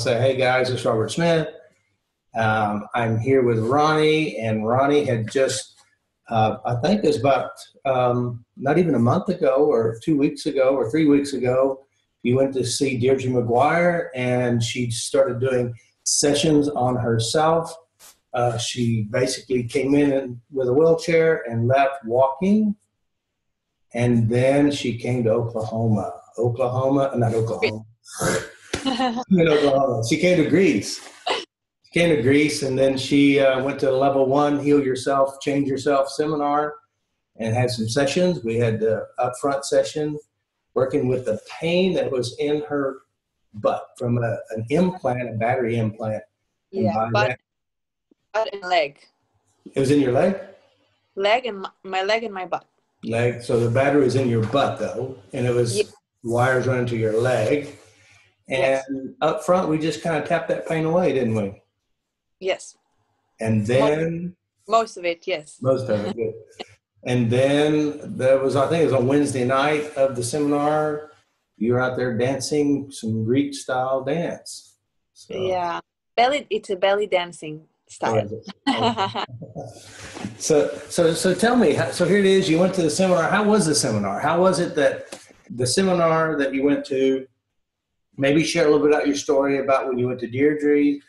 say, hey guys, it's Robert Smith. I'm here with Roni, and Roni had just, I think it was about not even a month ago or 2 weeks ago or 3 weeks ago, you went to see Deirdre McGuire, and she started doing sessions on herself. She basically came in with a wheelchair and left walking, and then she came to Oklahoma, not Oklahoma. In Oklahoma. She came to Greece. She came to Greece, and then she went to a level 1 Heal Yourself, Change Yourself seminar and had some sessions. We had the upfront session working with the pain that was in her butt from an implant, a battery implant. Yeah, butt and leg. It was in your leg? Leg and my leg and my butt. Leg. So the battery was in your butt, though, and it was wires running to your leg. And up front, we just kind of tapped that pain away, didn't we? Yes. And then... Most of it, yes. Most of it, good. And then there was, I think it was on Wednesday night of the seminar, you were out there dancing some Greek-style dance. So. Yeah. It's a belly dancing style. So tell me, so here it is, you went to the seminar. How was the seminar? How was it that the seminar that you went to, maybe share a little bit about your story about when you went to Deirdre,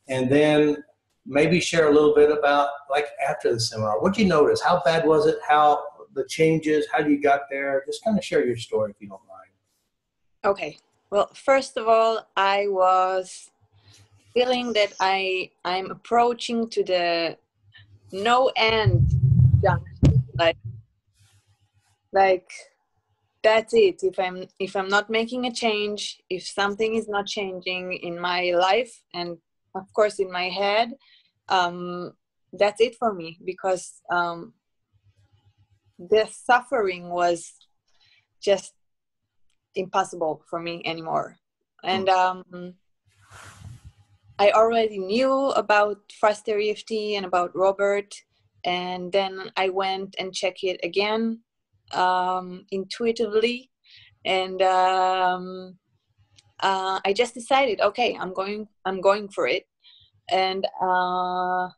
and then maybe share a little bit about like after the seminar. What did you notice? How bad was it? How the changes? How you got there? Just kind of share your story if you don't mind. Okay. Well, first of all, I was feeling that I'm approaching to the no end junction. Like that's it. If I'm not making a change, if something is not changing in my life and of course in my head, that's it for me, because the suffering was just impossible for me anymore. And I already knew about FasterEFT and about Robert, and then I went and checked it again intuitively, and I just decided, okay, I'm going for it. And I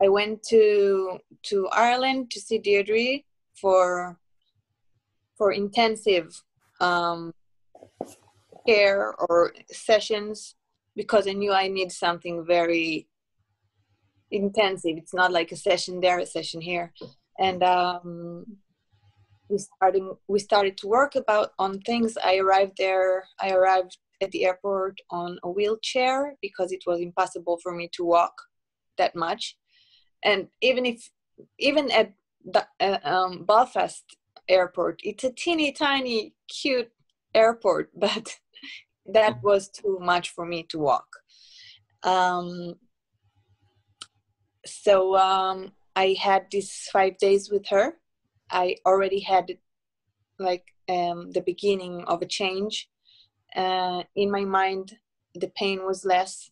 went to Ireland to see Deirdre for intensive care or sessions, because I knew I need something very intensive. It's not like a session there, a session here. And we started to work on things. I arrived at the airport on a wheelchair because it was impossible for me to walk that much. And even at the Belfast airport, it's a teeny tiny cute airport, but that was too much for me to walk. So I had these 5 days with her. I already had like the beginning of a change. In my mind, the pain was less.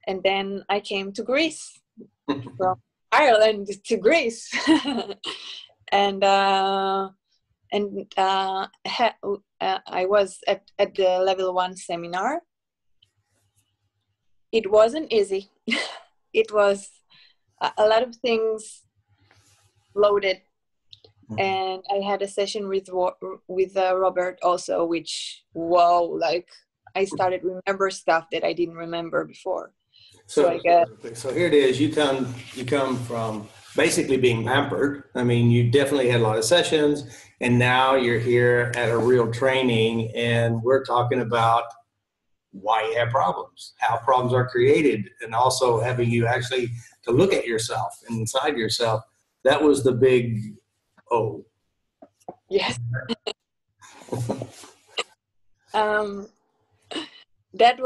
And then I came to Greece, from Ireland to Greece. And I was at the level 1 seminar. It wasn't easy. It was a lot of things loaded. And I had a session with Robert also, which, whoa, like I started to remember stuff that I didn't remember before. So here it is. You come from basically being pampered. I mean, you definitely had a lot of sessions, and now you're here at a real training, and we're talking about why you have problems, how problems are created, and also having you actually to look at yourself and inside yourself. That was the big Yes. That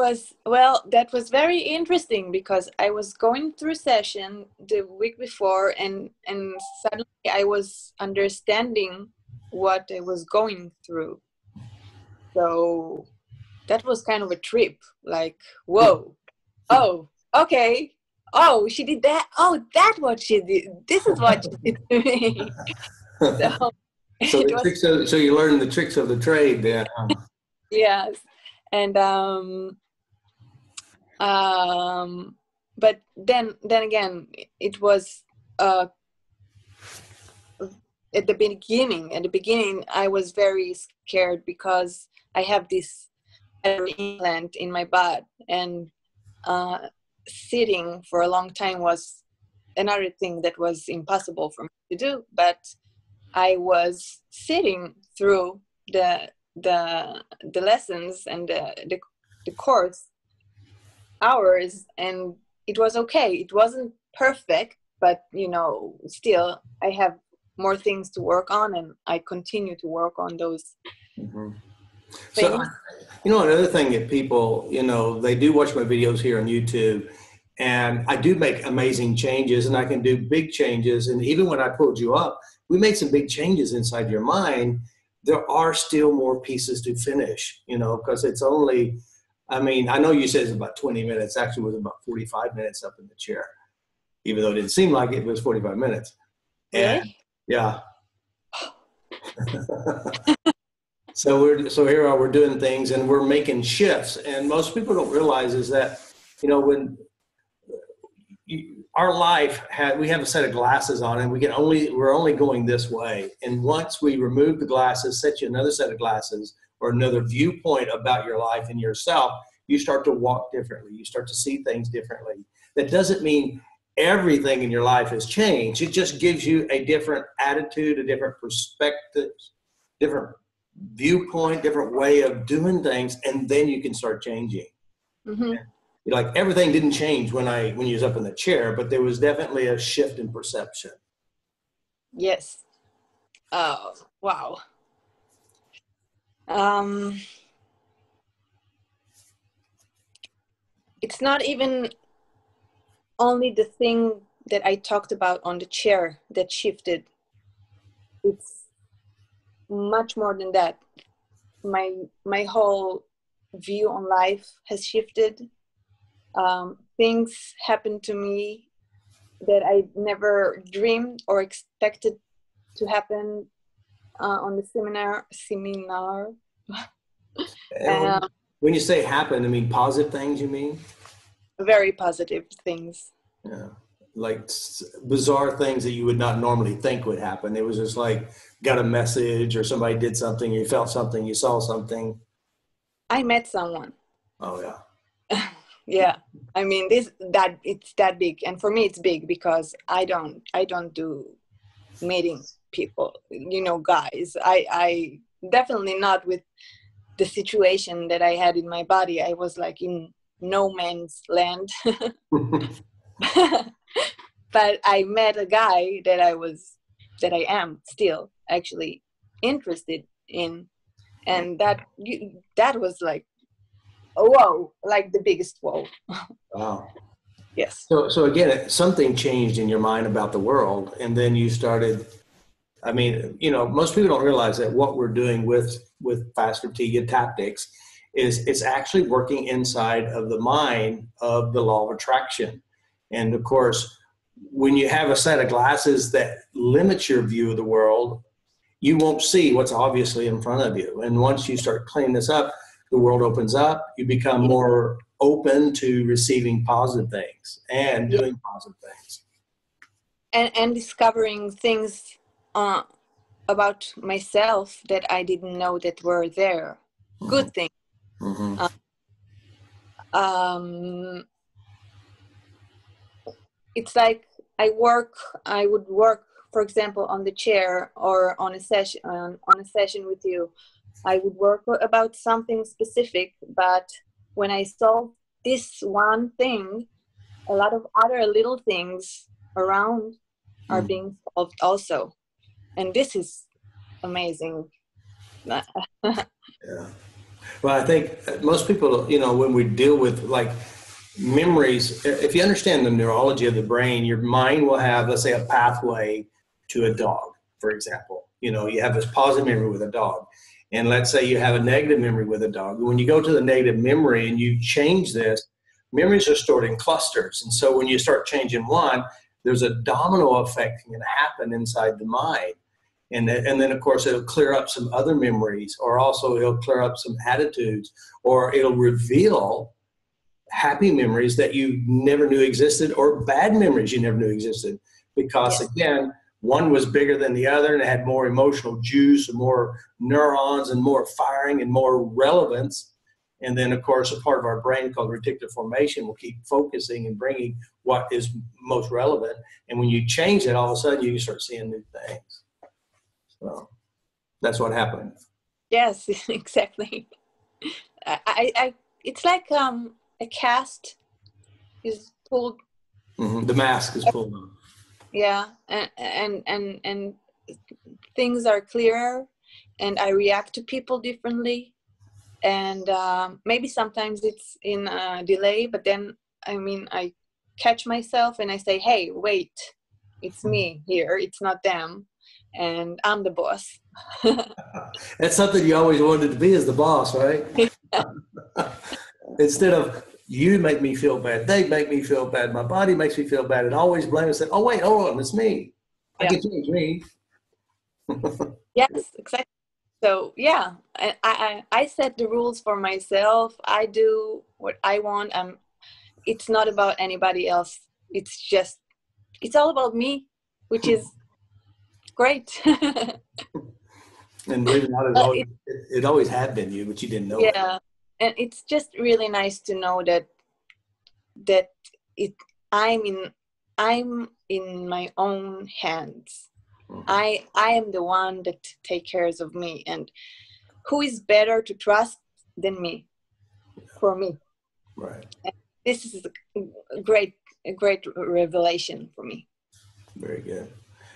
was very interesting, because I was going through session the week before, and suddenly I was understanding what I was going through. So that was kind of a trip, like, whoa, oh, okay, oh, she did that, oh, that's what she did, this is what she did to me. So you learned the tricks of the trade there. Yes. And But then again, it was at the beginning, I was very scared because I have this implant in my butt, and sitting for a long time was another thing that was impossible for me to do. But I was sitting through the lessons and the course hours, and it was okay. It wasn't perfect, but still I have more things to work on, and I continue to work on those So, things. another thing that people, they do watch my videos here on YouTube, and I do make amazing changes, and I can do big changes. And even when I pulled you up, we made some big changes inside your mind. There are still more pieces to finish, because it's only, I know you said it's about 20 minutes. Actually, it was about 45 minutes up in the chair, even though it didn't seem like it was 45 minutes. And Really? yeah. So here we're doing things, and we're making shifts. And most people don't realize is that, when our life we have a set of glasses on, and we're only going this way. And once we remove the glasses, set you another set of glasses or another viewpoint about your life and yourself, you start to walk differently. You start to see things differently. That doesn't mean everything in your life has changed. It just gives you a different attitude, a different perspective, different viewpoint, different way of doing things, and then you can start changing. Mm-hmm. Like everything didn't change when you was up in the chair, but there was definitely a shift in perception. Yes. Oh, wow. It's not even only the thing that I talked about on the chair that shifted. It's much more than that. My whole view on life has shifted. Things happened to me that I never dreamed or expected to happen on the seminar. When you say happen, positive things, you mean? Very positive things. Yeah. Like bizarre things that you would not normally think would happen. It was just like got a message, or somebody did something, you felt something, you saw something. I met someone. Oh yeah. Yeah. It's that big. And for me it's big because I don't do meeting people, guys. I definitely not with the situation that I had in my body. I was like in no man's land. But I met a guy that I am still actually interested in, and that was like a whoa, like the biggest whoa. Wow. Yes. So again, something changed in your mind about the world, and then you started. Most people don't realize that what we're doing with FasterEFT eutaptics is it's actually working inside of the mind of the law of attraction. And of course, when you have a set of glasses that limits your view of the world, you won't see what's obviously in front of you. And once you start cleaning this up, the world opens up. You become more open to receiving positive things and doing positive things. And discovering things about myself that I didn't know that were there. Mm-hmm. Good things. Mm-hmm. It's like I would work, for example, on the chair or on a session with you. I would work about something specific, but when I solved this one thing, a lot of other little things around are being solved also. And this is amazing. Yeah. Well, I think most people, when we deal with like memories, if you understand the neurology of the brain, your mind will have, let's say, a pathway to a dog, for example. You have this positive memory with a dog. And let's say you have a negative memory with a dog. When you go to the negative memory and you change this, memories are stored in clusters. And so when you start changing one, there's a domino effect going to happen inside the mind. And then, of course, it'll clear up some other memories, or also it'll clear up some attitudes, or it'll reveal happy memories that you never knew existed, or bad memories you never knew existed. Because again, one was bigger than the other, and it had more emotional juice and more neurons and more firing and more relevance. And then, of course, a part of our brain called reticular formation will keep focusing and bringing what is most relevant. And when you change it, all of a sudden you start seeing new things. So that's what happened. Yes, exactly. It's like a cast is pulled. Mm-hmm. The mask is pulled on. Yeah, and things are clearer, and I react to people differently. And maybe sometimes it's in a delay, but then, I mean, I catch myself and I say, hey, wait, it's me here, it's not them, and I'm the boss. That's something you always wanted to be, as the boss, right? Instead of you make me feel bad, they make me feel bad, my body makes me feel bad, and always blame and say, oh, wait, hold on, it's me. I can change me. Yes, exactly. So yeah, I set the rules for myself. I do what I want. It's not about anybody else. It's all about me, which is great. And believe it or not, it always had been you, but you didn't know it. Yeah, and it's just really nice to know that I'm in my own hands. Mm-hmm. I am the one that take cares of me, and who is better to trust than me, for me. Right. And this is a great revelation for me. Very good.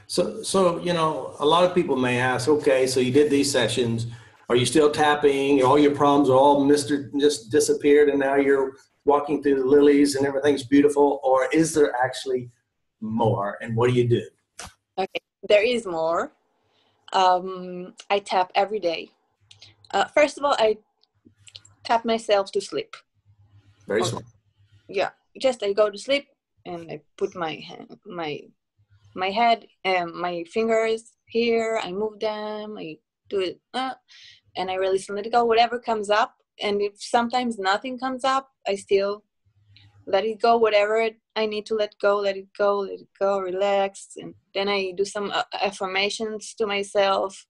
So you know, a lot of people may ask, okay, so you did these sessions, are you still tapping? All your problems are all just disappeared, and now you're walking through the lilies and everything's beautiful, or is there actually more? And what do you do? Okay, there is more. I tap every day. First of all, I tap myself to sleep. Very smart. Yeah, just I go to sleep and I put my head and my fingers here. I move them. I do it, and I release and let it go. Whatever comes up, and if sometimes nothing comes up, I still let it go. Whatever I need to let go, let it go, let it go. Relax, and then I do some affirmations to myself.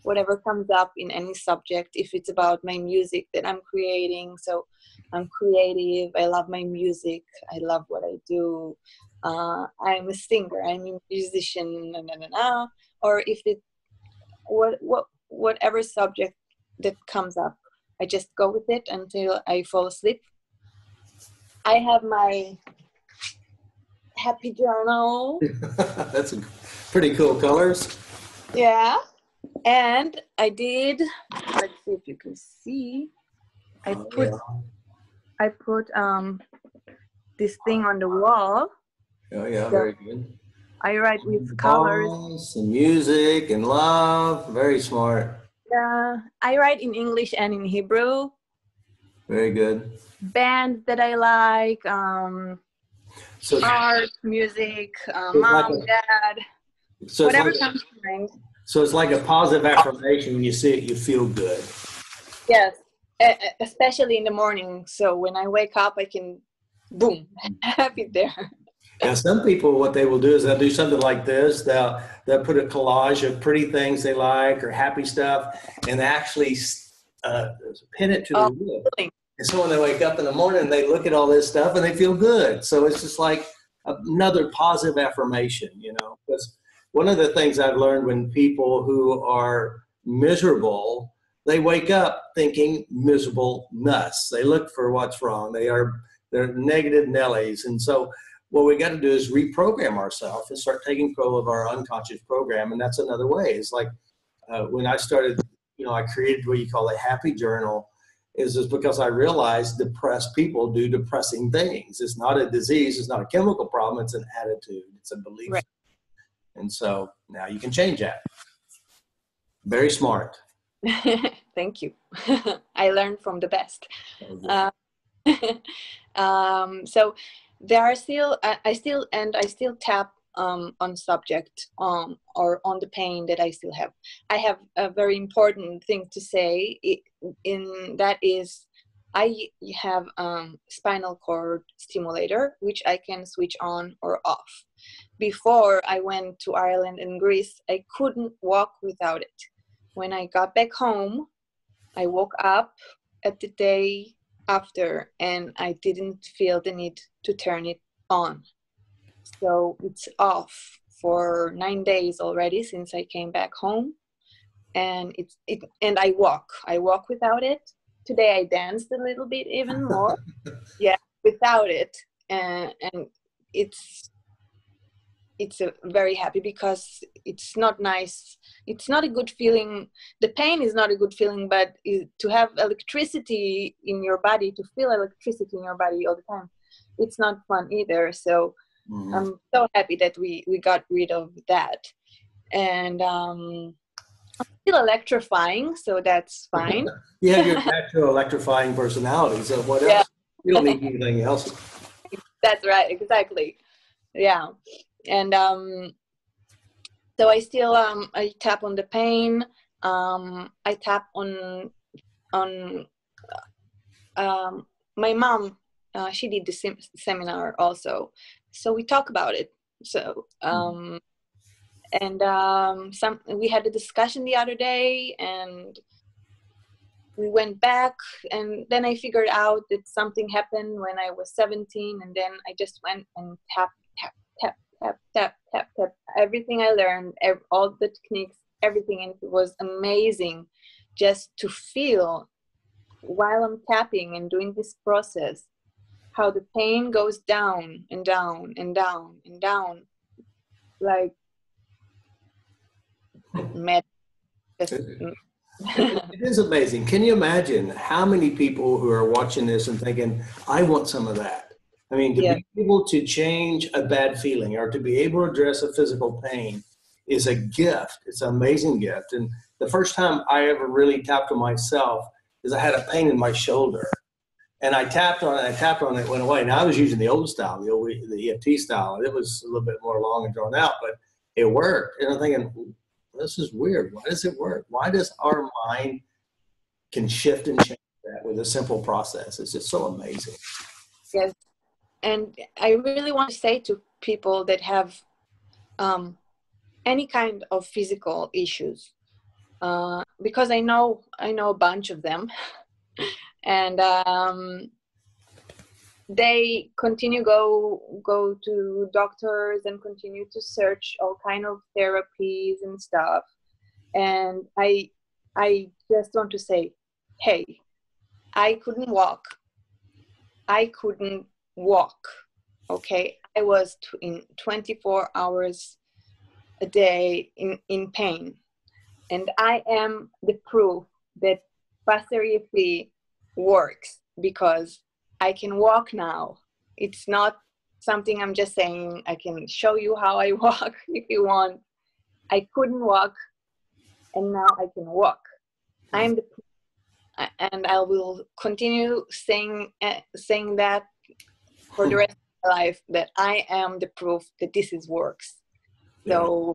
Whatever comes up in any subject, if it's about my music that I'm creating. So I'm creative. I love my music. I love what I do. I'm a singer. I'm a musician. Or if it, whatever subject that comes up, I just go with it until I fall asleep. I have my happy journal. That's pretty cool colors. Yeah. And I did, let's see if you can see, I put this thing on the wall. Oh yeah, So very good. I write with colors. And music and love. Very smart. Yeah, I write in English and in Hebrew. Very good. Bands that I like, So art, music, mom, dad, so whatever comes to mind. So it's like a positive affirmation. When you see it, you feel good. Yes, especially in the morning. So when I wake up, I can, boom, have it there. Now, some people, what they will do is they'll do something like this. They'll put a collage of pretty things they like or happy stuff, and they actually pin it to the wall. Really? And so when they wake up in the morning, they look at all this stuff and they feel good. So it's just like another positive affirmation, you know. Because one of the things I've learned, when people who are miserable, they wake up thinking miserableness. They look for what's wrong. They're negative Nellies. And so what we got to do is reprogram ourselves and start taking control of our unconscious program. And that's another way. It's like when I started, you know, I created what you call a happy journal. Is just because I realized depressed people do depressing things. It's not a disease. It's not a chemical problem. It's an attitude. It's a belief. Right. And so now you can change that. Very smart. Thank you. I learned from the best. So there are still, I still tap on subject or on the pain that I still have. I have a very important thing to say, in that is I have spinal cord stimulator, which I can switch on or off. Before I went to Ireland and Greece, I couldn't walk without it. When I got back home, I woke up at the day after and I didn't feel the need to turn it on. So it's off for 9 days already since I came back home. And and I walk without it. Today I danced a little bit even more. Yeah, without it. And it's very happy because it's not nice. It's not a good feeling. The pain is not a good feeling, but to have electricity in your body, to feel electricity in your body all the time, it's not fun either. So I'm so happy that we got rid of that. And still electrifying, so that's fine. You have your natural electrifying personality, so what else? Yeah. You don't need anything else. That's right, exactly. Yeah. And so I still I tap on the pain. I tap on my mom. She did the seminar also, so we talk about it. So and we had a discussion the other day, and we went back, and then I figured out that something happened when I was 17, and then I just went and tap, tap, tap, tap, tap, tap, tap. Everything I learned, all the techniques, everything, and it was amazing just to feel while I'm tapping and doing this process how the pain goes down and down and down and down, like mad. It is amazing. Can you imagine how many people who are watching this and thinking, I want some of that? I mean, to be able to change a bad feeling or to be able to address a physical pain is a gift. It's an amazing gift. And the first time I ever really tapped on myself is I had a pain in my shoulder. And I tapped on it, it went away. Now I was using the old style, the EFT style. It was a little bit more long and drawn out, but it worked. And I'm thinking, this is weird. Why does it work? Why does our mind can shift and change that with a simple process? It's just so amazing. Yes. And I really want to say to people that have any kind of physical issues, because I know a bunch of them, and they continue go to doctors and continue to search all kind of therapies and stuff. And I just want to say, hey, I couldn't walk. Okay, I was in 24 hours a day in pain, and I am the proof that FasterEFT works because I can walk now. It's not something I'm just saying. I can show you how I walk if you want. I couldn't walk, and now I can walk. I'm the proof, and I will continue saying that for the rest of my life, that I am the proof that this works. So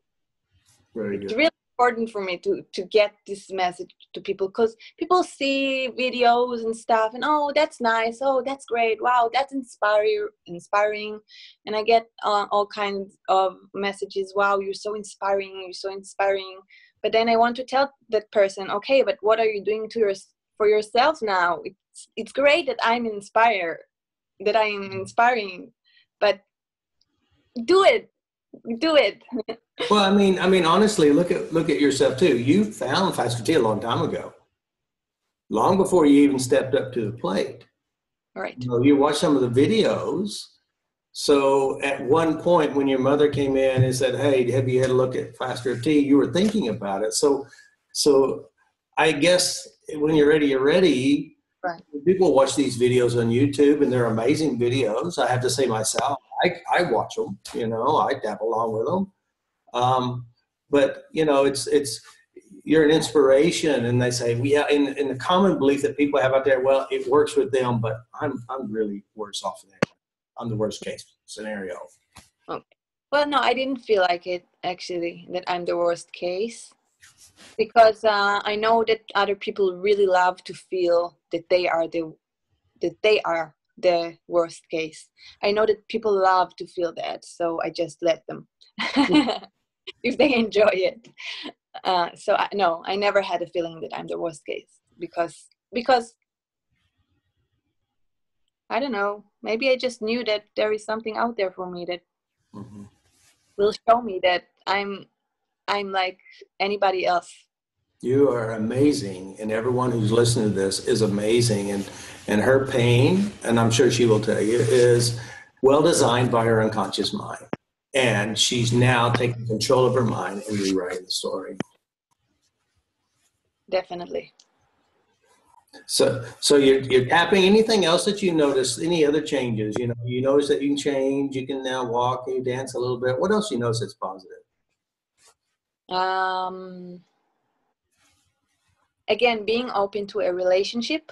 it's really important for me to get this message to people, because people see videos and stuff and, oh, that's nice, oh, that's great, wow, that's inspiring, and I get all kinds of messages, wow, you're so inspiring, but then I want to tell that person, okay, but what are you doing for yourself now? It's great that I am inspiring, but do it. Well, I mean, honestly, look at yourself too. You found FasterEFT a long time ago, long before you even stepped up to the plate. Right. You watch some of the videos. So at one point when your mother came in and said, hey, have you had a look at FasterEFT? You were thinking about it. So I guess when you're ready, you're ready. Right. People watch these videos on YouTube, and they're amazing videos. I have to say myself, I watch them, I tap along with them. But it's you're an inspiration, and they say, in the common belief that people have out there, well, it works with them, but I'm really worse off than that. I'm the worst case scenario. Okay. Well, no, I didn't feel like it actually, that I'm the worst case, because I know that other people really love to feel that they are the they are the worst case. I know that people love to feel that, so I just let them if they enjoy it. So no, I never had a feeling that I'm the worst case because I don't know, maybe I just knew that there is something out there for me that will show me that I'm like anybody else. You are amazing, and everyone who's listening to this is amazing, and her pain, and I'm sure she will tell you, is well designed by her unconscious mind, and she's now taking control of her mind and rewriting the story. Definitely. So you're tapping. Anything else that you notice? Any other changes? You know, you notice that you can change. You can now walk. You dance a little bit. What else do you notice that's positive? Again, being open to a relationship,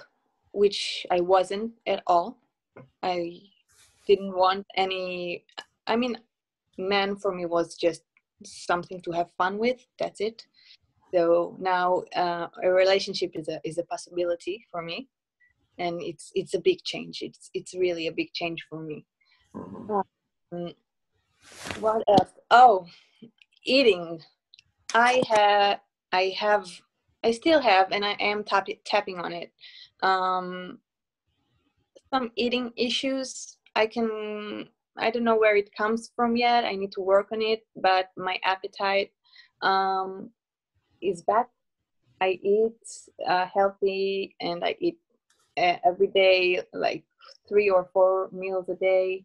which I wasn't at all. I didn't want any. I mean, man for me was just something to have fun with. That's it. So now a relationship is a possibility for me, and it's a big change. It's really a big change for me. What else? Oh, eating. I still have, and I am tapping on it. Some eating issues. I don't know where it comes from yet. I need to work on it, but my appetite is back. I eat healthy, and I eat every day, like 3 or 4 meals a day.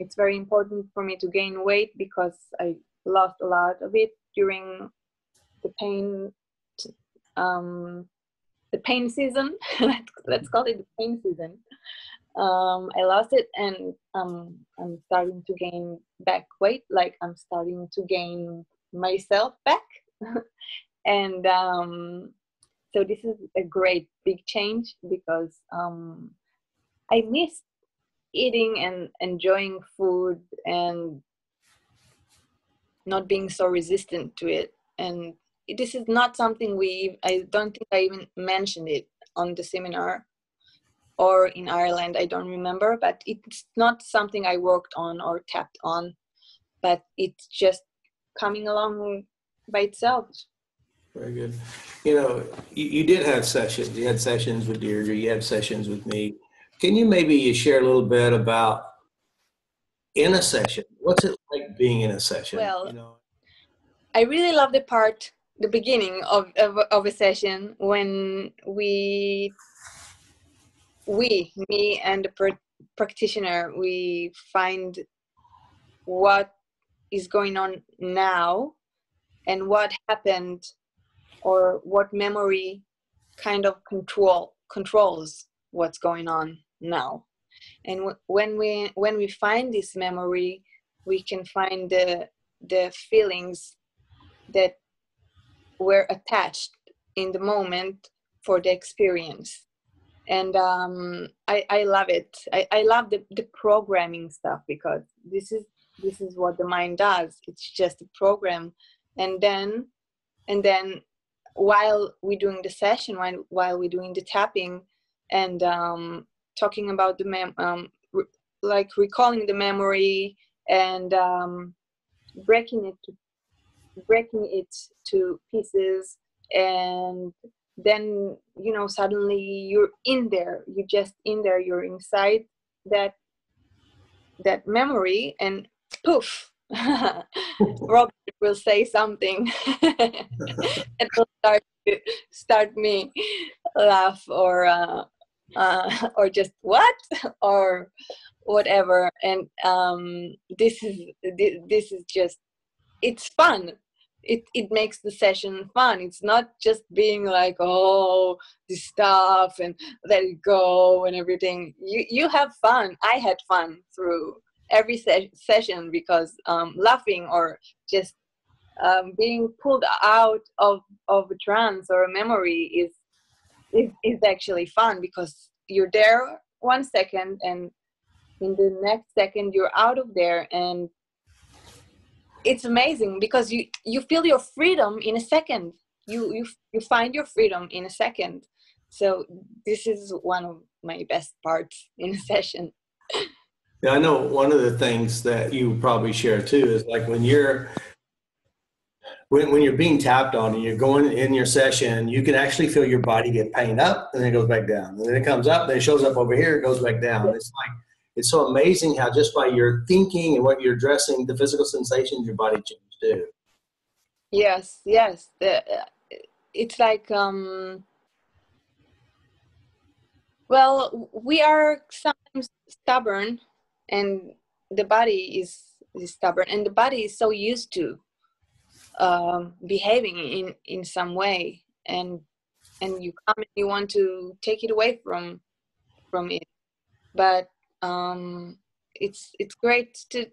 It's very important for me to gain weight because I lost a lot of it during the pain season. Let's call it the pain season. I lost it, and I'm starting to gain back weight. Like I'm starting to gain myself back. And so this is a great big change because I miss eating and enjoying food and not being so resistant to it. And this is not something I don't think I even mentioned it on the seminar or in Ireland. I don't remember, but it's not something I worked on or tapped on, but it's just coming along by itself. Very good. You know, you did have sessions. You had sessions with Deirdre. You had sessions with me. Can you maybe share a little bit about in a session? What's it like being in a session? Well, you know? I really love the beginning of a session when me and the practitioner, we find what is going on now and what happened or what memory kind of controls what's going on now. And when we find this memory, we can find the feelings that were attached in the moment for the experience. And I love it. I love the programming stuff because this is what the mind does. It's just a program. And then while we're doing the session, while we're doing the tapping and talking about the like recalling the memory and breaking it to pieces, and then suddenly you're in there. You're just in there. You're inside that memory, and poof. Robert will say something and will start me laugh or just what or whatever. And this is just, it's fun. It makes the session fun. It's not just being like, oh, this stuff and let it go and everything. You have fun. I had fun through every session because laughing or just being pulled out of a trance or a memory is actually fun, because you're there 1 second and in the next second you're out of there, and it's amazing because you feel your freedom in a second. You find your freedom in a second. So this is one my best parts in a session. Yeah, I know one of the things that you probably share too is like when you're being tapped on and you're going in your session, you can actually feel your body get pained up and then it goes back down. And then it comes up, then it shows up over here, it goes back down. It's like, it's so amazing how just by your thinking and what you're addressing, the physical sensations, your body changes too. Yes, yes. It's like, well, we are sometimes stubborn, and the body is stubborn, and the body is so used to behaving in some way, and you come and you want to take it away from it, but it's great to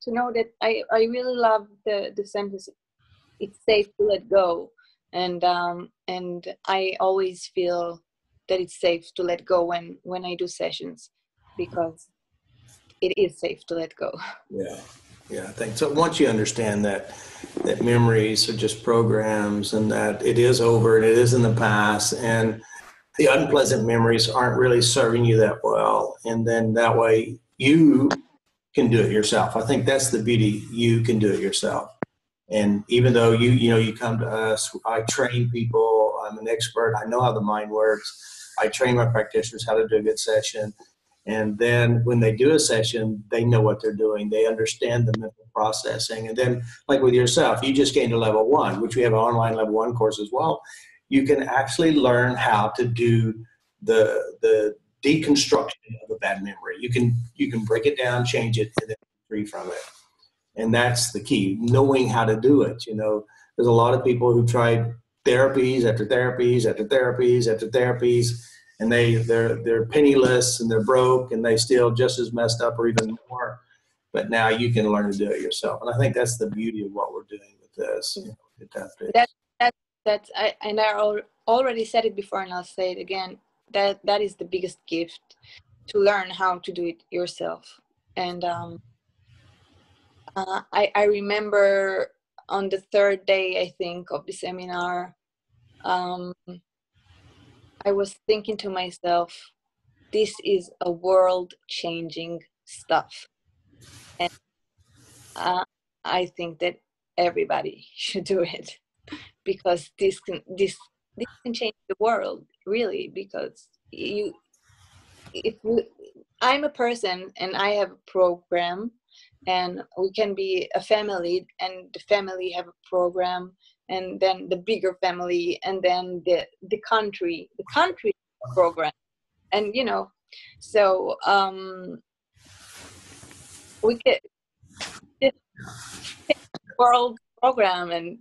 know that I really love the sentence, it's safe to let go, and I always feel that it's safe to let go when I do sessions, because it is safe to let go. Yeah, I think so. Once you understand that memories are just programs and that it is over and it is in the past and the unpleasant memories aren't really serving you that well, and then that way you can do it yourself. I think that's the beauty. You can do it yourself. And even though you come to us, I train people. I'm an expert. I know how the mind works. I train my practitioners how to do a good session. And then when they do a session, they know what they're doing. They understand the mental processing. And then, like with yourself, you just gained to level 1, which we have an online level 1 course as well. You can actually learn how to do the deconstruction of a bad memory. You can break it down, change it, and then be free from it. And that's the key, knowing how to do it. There's a lot of people who tried therapies after therapies after therapies after therapies, and they're penniless and they're broke and they still just as messed up or even more. But now you can learn to do it yourself. And I think that's the beauty of what we're doing with this. I already said it before, and I'll say it again. That is the biggest gift, to learn how to do it yourself. And I remember on the 3rd day, I think, of the seminar, I was thinking to myself, this is a world-changing stuff. And I think that everybody should do it, because this can change the world, really, because I'm a person and I have a program, and we can be a family, and the family have a program, and then the bigger family, and then the country program, and so we get this world program, and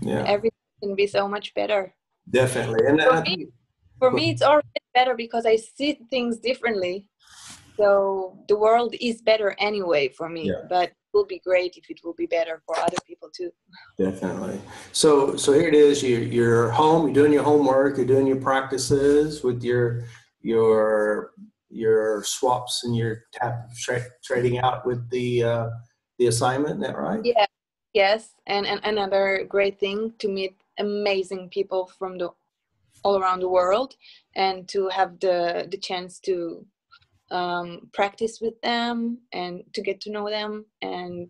everything can be so much better. Definitely. And for me, it's already better because I see things differently. So the world is better anyway for me, but it will be great if it will be better for other people too. Definitely. So here it is. You're home. You're doing your homework. You're doing your practices with your swaps and your trading out with the assignment. Isn't that right? Yeah. Yes. And another great thing, to meet amazing people from all around the world, and to have the chance to practice with them and to get to know them, and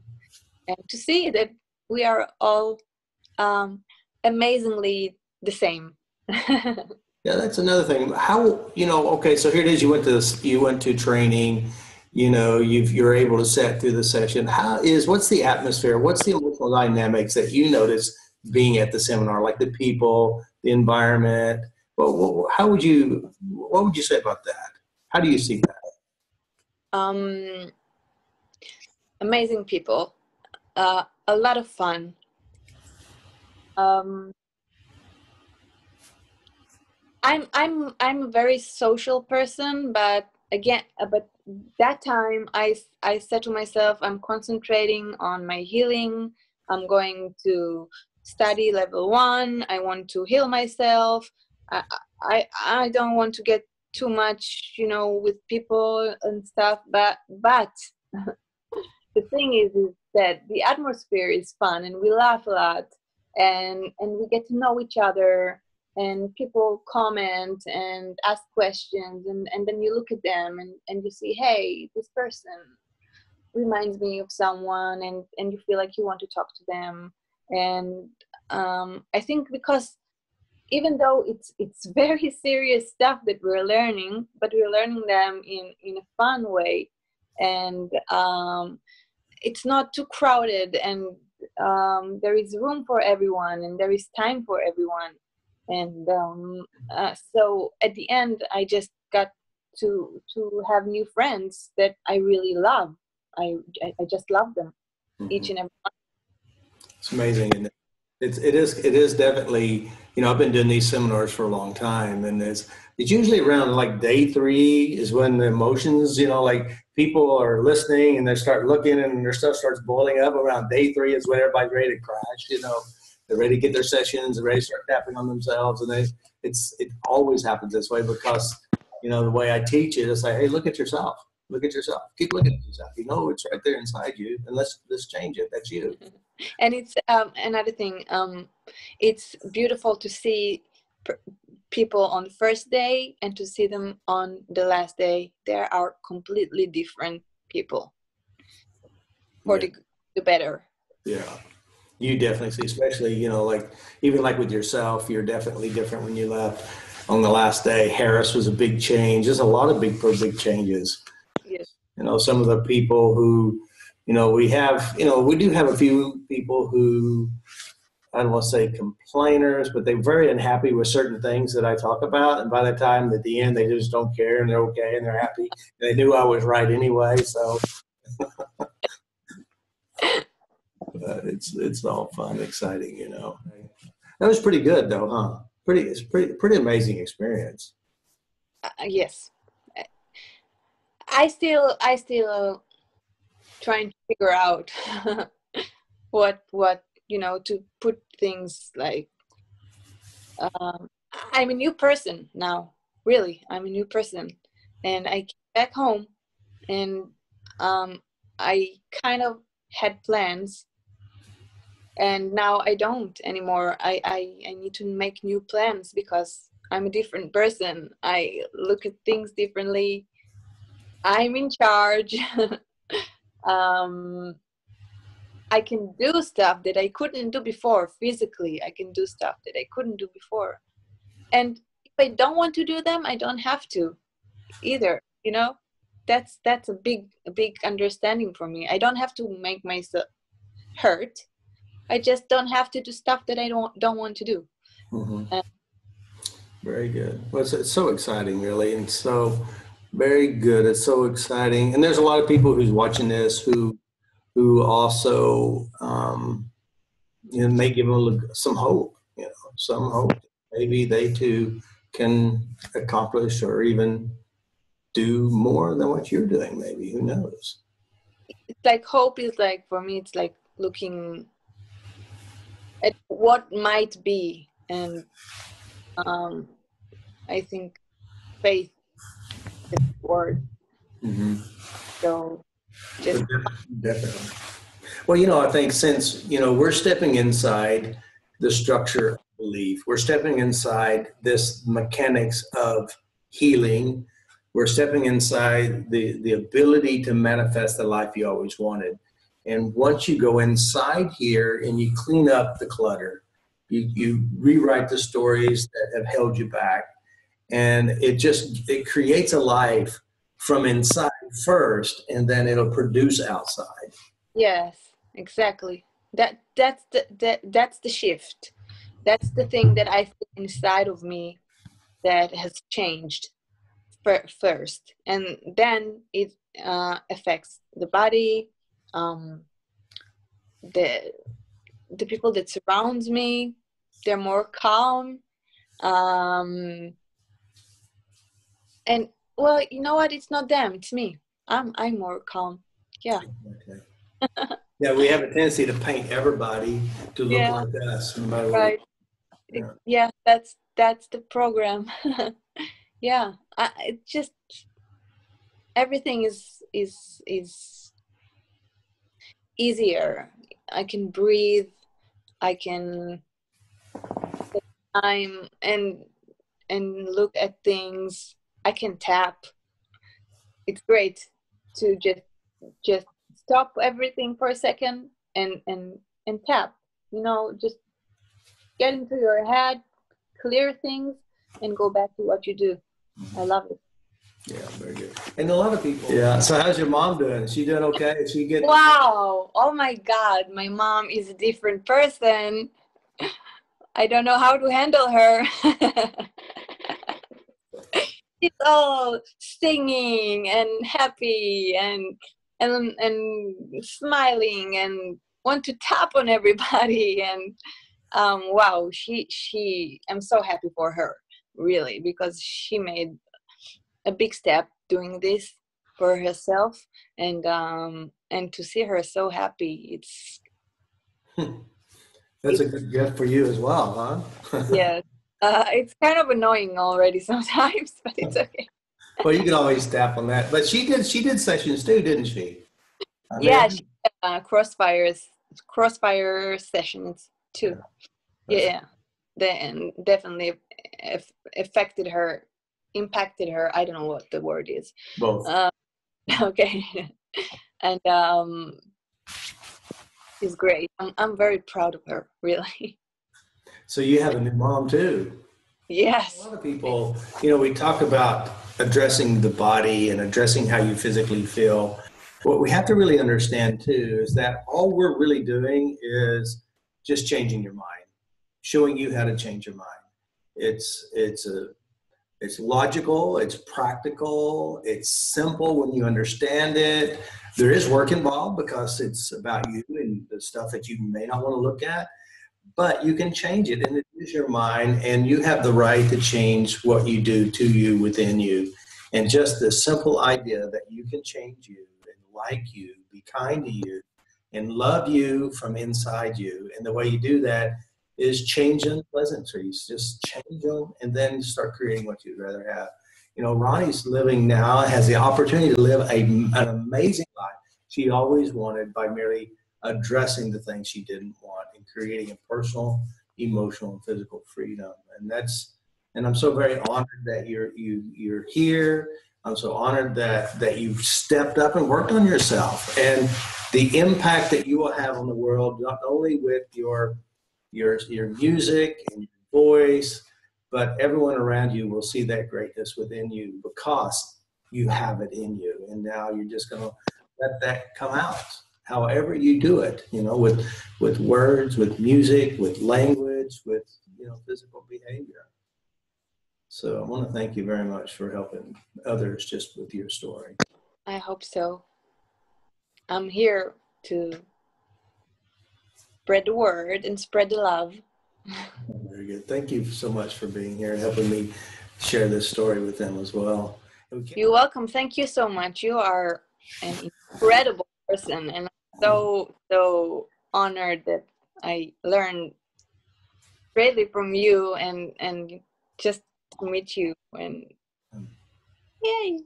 to see that we are all amazingly the same. Yeah, that's another thing. How, okay, so here it is. You went to training, you're able to set through the session. What's the atmosphere? What's the emotional dynamics that you notice being at the seminar, like the people, the environment? Well, what would you say about that? How do you see that? Amazing people, a lot of fun. I'm a very social person, but that time I said to myself, I'm concentrating on my healing. I'm going to study level 1. I want to heal myself. I don't want to get too much, with people and stuff. But the thing is that the atmosphere is fun, and we laugh a lot, and we get to know each other. and people comment and ask questions, and then you look at them and you see, hey, this person reminds me of someone, and you feel like you want to talk to them. And I think because even though it's very serious stuff that we're learning, but we're learning them in a fun way, and it's not too crowded, and there is room for everyone, and there is time for everyone. And so at the end, I just got to have new friends that I really love. I just love them, each and every one. It's amazing, and it is definitely, you know, I've been doing these seminars for a long time, and it's usually around like day 3 is when the emotions, you know, like people are listening and they start looking and their stuff starts boiling up. Around day 3 is when everybody's ready to crash, you know. They're ready to get their sessions, they're ready to start tapping on themselves, and it always happens this way because, you know, the way I teach it is like, hey, look at yourself. Look at yourself. Keep looking at yourself. You know it's right there inside you, and let's change it. That's you. And it's another thing. It's beautiful to see people on the first day and to see them on the last day. They are completely different people for the better. Yeah. You definitely see, especially, you know, like even like with yourself, you're definitely different when you left on the last day. Harris was a big change. There's a lot of big changes. Yes. You know, some of the people who, you know, we do have a few people who, I don't want to say complainers, but they're very unhappy with certain things that I talk about. And by the time at the end, they just don't care and they're okay and they're happy. They knew I was right anyway. So but it's all fun, exciting, you know. That was pretty good though, huh? It's pretty amazing experience. Yes. I still trying to figure out what you know, to put things like I'm a new person now. Really, I'm a new person, and I came back home, and I kind of had plans, and now I don't anymore. I need to make new plans because I'm a different person. I look at things differently. I'm in charge. I can do stuff that I couldn't do before physically. I can do stuff that I couldn't do before. And if I don't want to do them, I don't have to either. You know, that's a big understanding for me. I don't have to make myself hurt. I just don't have to do stuff that I don't want to do. Mm-hmm. Very good. Well, it's so exciting, really, and so very good. It's so exciting, and there's a lot of people who's watching this who also, you know, may give them some hope. You know, some hope. Maybe they too can accomplish or even do more than what you're doing. Maybe, who knows? It's like hope is like, for me, it's like looking at what might be, and I think faith is the word. Mm-hmm. So just definitely. Well, you know, I think since, you know, we're stepping inside the structure of belief, we're stepping inside this mechanics of healing, we're stepping inside the ability to manifest the life you always wanted. And once you go inside here and you clean up the clutter, you rewrite the stories that have held you back, and it creates a life from inside first, and then it'll produce outside. yes, exactly. That's the shift. That's the thing that I feel inside of me that has changed first, and then it affects the body, the people that surrounds me. They're more calm, and well, you know what? It's not them. It's me. I'm more calm. Yeah. Okay. Yeah, we have a tendency to paint everybody to look like us, no matter Right. what. Yeah, that's the program. Yeah, it just everything is easier. I can breathe. I can time and look at things. I can tap. It's great to just stop everything for a second and tap. You know, just get into your head, clear things, and go back to what you do. I love it. Yeah, very good. And a lot of people. Yeah. So how's your mom doing? Is she doing okay? Is she getting? Wow. Oh my God. My mom is a different person. I don't know how to handle her. She's all singing and happy and smiling and want to tap on everybody. And wow, I'm so happy for her, really, because she made a big step doing this for herself, and to see her so happy, That's a good gift for you as well, huh? yeah. It's kind of annoying already sometimes, but it's okay. Well, you can always tap on that. But she did sessions too, didn't she? Yeah, she crossfire sessions too. Yeah, then definitely affected her, impacted her. I don't know what the word is. Both. Okay, and she's great. I'm very proud of her, really. So you have a new mom too. Yes. A lot of people, we talk about addressing the body and addressing how you physically feel. What we have to really understand too is that all we're really doing is just changing your mind, showing you how to change your mind. It's logical, it's practical, it's simple when you understand it. There is work involved because it's about you and the stuff that you may not want to look at, but you can change it, and it is your mind, and you have the right to change what you do to you within you. And just the simple idea that you can change you and like you, be kind to you, and love you from inside you. And the way you do that is changing pleasantries. Just change them and then start creating what you'd rather have. Ronnie's living now, has the opportunity to live an amazing life she always wanted by merely addressing the things she didn't want and creating a personal, emotional, and physical freedom. And I'm so very honored that you're here. I'm so honored that you've stepped up and worked on yourself, and the impact that you will have on the world, not only with your music and your voice, but everyone around you will see that greatness within you because you have it in you. And now you're just going to let that come out. However you do it, with words, with music, with language, with, physical behavior. So I want to thank you very much for helping others just with your story. I hope so. I'm here to spread the word and spread the love. Very good. Thank you so much for being here and helping me share this story with them as well. You're welcome. Thank you so much. You are an incredible person, and I'm so honored that I learned greatly from you and just to meet you. And yay!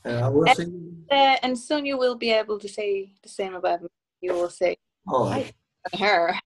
We'll see you. And soon you will be able to say the same about me. You will say, Oh, "Hi, her."